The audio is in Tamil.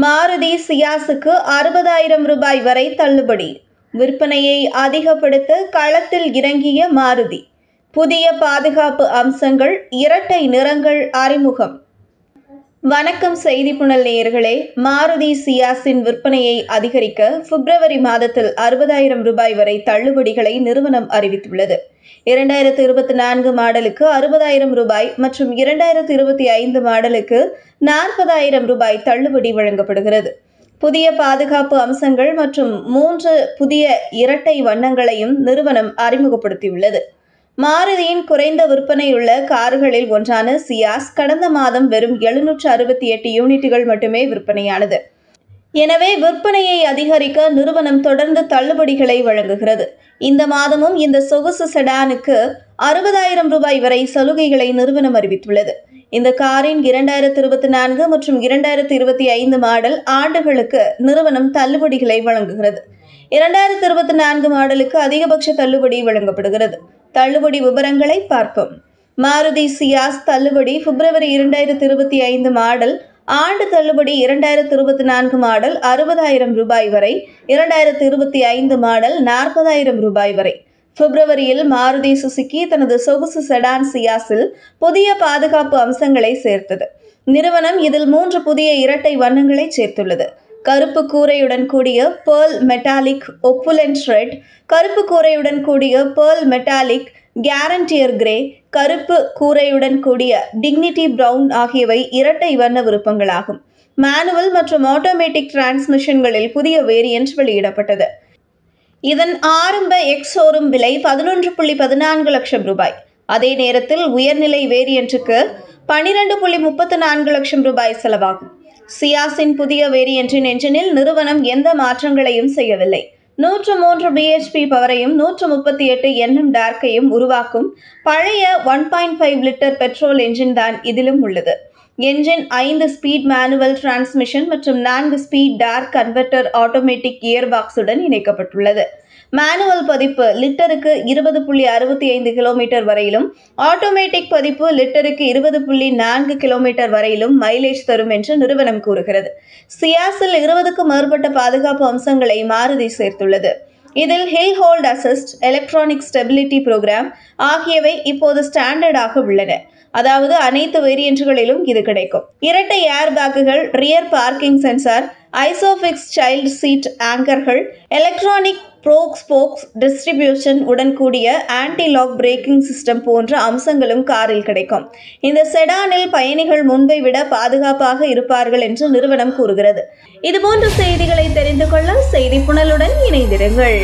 மாருதி சியாஸுக்கு 60,000 ரூபாய் வரை தள்ளுபடி. விற்பனையை அதிகப்படுத்த களத்தில் இறங்கிய மாருதி. புதிய பாதுகாப்பு அம்சங்கள், இரட்டை நிறங்கள் அறிமுகம். வணக்கம் செய்திப்புணல் நேயர்களே. மாருதி சியாஸின் விற்பனையை அதிகரிக்க பிப்ரவரி மாதத்தில் 60,000 ரூபாய் வரை தள்ளுபடிகளை நிறுவனம் அறிவித்துள்ளது. 2024 மாடலுக்கு 60,000 ரூபாய் மற்றும் 2025 மாடலுக்கு 40,000 ரூபாய் தள்ளுபடி வழங்கப்படுகிறது. புதிய பாதுகாப்பு அம்சங்கள் மற்றும் 3 புதிய இரட்டை வண்ணங்களையும் நிறுவனம் அறிமுகப்படுத்தியுள்ளது. மாருதியின் குறைந்த விற்பனையுள்ள கார்களில் ஒன்றான சியாஸ் கடந்த மாதம் வெறும் 768 யூனிட்டுகள் மட்டுமே விற்பனையானது. எனவே விற்பனையை அதிகரிக்க நிறுவனம் தொடர்ந்து தள்ளுபடிகளை வழங்குகிறது. இந்த மாதமும் இந்த சொகுசு செடானுக்கு 60,000 ரூபாய் வரை சலுகைகளை நிறுவனம் அறிவித்துள்ளது. இந்த காரின் 2024 மற்றும் 2025 மாடல் ஆண்டுகளுக்கு நிறுவனம் தள்ளுபடிகளை வழங்குகிறது. 2024 மாடலுக்கு அதிகபட்ச தள்ளுபடி வழங்கப்படுகிறது. தள்ளுபடி விவரங்களை பார்ப்போம். மாருதி சியாஸ் தள்ளுபடி பிப்ரவரி 2025 மாடல் ஆண்டு தள்ளுபடி 2024 மாடல் 60,000 ரூபாய் வரை, 2025 மாடல் 40,000 ரூபாய் வரை. பிப்ரவரியில் மாருதி சுசுகி தனது சொகுசு செடான் சியாஸில் புதிய பாதுகாப்பு அம்சங்களை சேர்த்தது. நிறுவனம் இதில் 3 புதிய இரட்டை வண்ணங்களை சேர்த்துள்ளது. கருப்பு கூரையுடன் கூடிய பேர்ல் மெட்டாலிக் ஒப்புலண்ட் ரெட், கருப்பு கூரையுடன் கூடிய பேர்ல் மெட்டாலிக் கேரண்டியர் கிரே, கருப்பு கூரையுடன் கூடிய டிக்னிட்டி பிரவுன் ஆகியவை இரட்டை வண்ண விருப்பங்களாகும். மேனுவல் மற்றும் ஆட்டோமேட்டிக் டிரான்ஸ்மிஷன்களில் புதிய வேரியன்ட் வெளியிடப்பட்டது. இதன் ஆரம்ப எக்ஸ்-ஷோரூம் விலை 11.14 லட்சம் ரூபாய். அதே நேரத்தில் உயர்நிலை வேரியன்ட்டுக்கு 12.34 லட்சம் ரூபாய் செலவாகும். சியாஸின் புதிய வேரியன்ட்டின் என்ஜினில் நிறுவனம் எந்த மாற்றங்களையும் செய்யவில்லை. 103 bhp பவரையும் 138 Nm டார்க்கையும் உருவாக்கும் பழைய 1.5 லிட்டர் பெட்ரோல் என்ஜின் தான் இதிலும் உள்ளது. என்ஜின் 5 ஸ்பீட் மேனுவல் டிரான்ஸ்மிஷன் மற்றும் 4 speed torque converter automatic gear பாக்ஸுடன் இணைக்கப்பட்டுள்ளது. மேனுவல் பதிப்பு லிட்டருக்கு 20.65 கிலோமீட்டர் வரையிலும், ஆட்டோமேட்டிக் பதிப்பு லிட்டருக்கு 20.4 கிலோமீட்டர் வரையிலும் மைலேஜ் தரும் என்று நிறுவனம் கூறுகிறது. சியாஸில் 20க்கும் மேற்பட்ட பாதுகாப்பு அம்சங்களை மாருதி சேர்த்துள்ளது. இதில் hill hold assist, electronic stability program ஆகியவை இப்போது ஸ்டாண்டர்டாக உள்ளன. அதாவது அனைத்து வேரியன்ட்களிலும் இது கிடைக்கும். இரட்டை ஏர் பேக்குகள், rear parking sensor, ISOFIX child seat ஆங்கர்கள், எலக்ட்ரானிக் ப்ரோக் ஸ்போக்ஸ் டிஸ்ட்ரிபியூஷன் உடன் கூடிய ஆன்டி லாக் பிரேக்கிங் சிஸ்டம் போன்ற அம்சங்களும் காரில் கிடைக்கும். இந்த செடானில் பயணிகள் முன்பை விட பாதுகாப்பாக இருப்பார்கள் என்று நிறுவனம் கூறுகிறது. இதுபோன்ற செய்திகளை தெரிந்து கொள்ள செய்திப்புணலுடன் இணைந்திருங்கள்.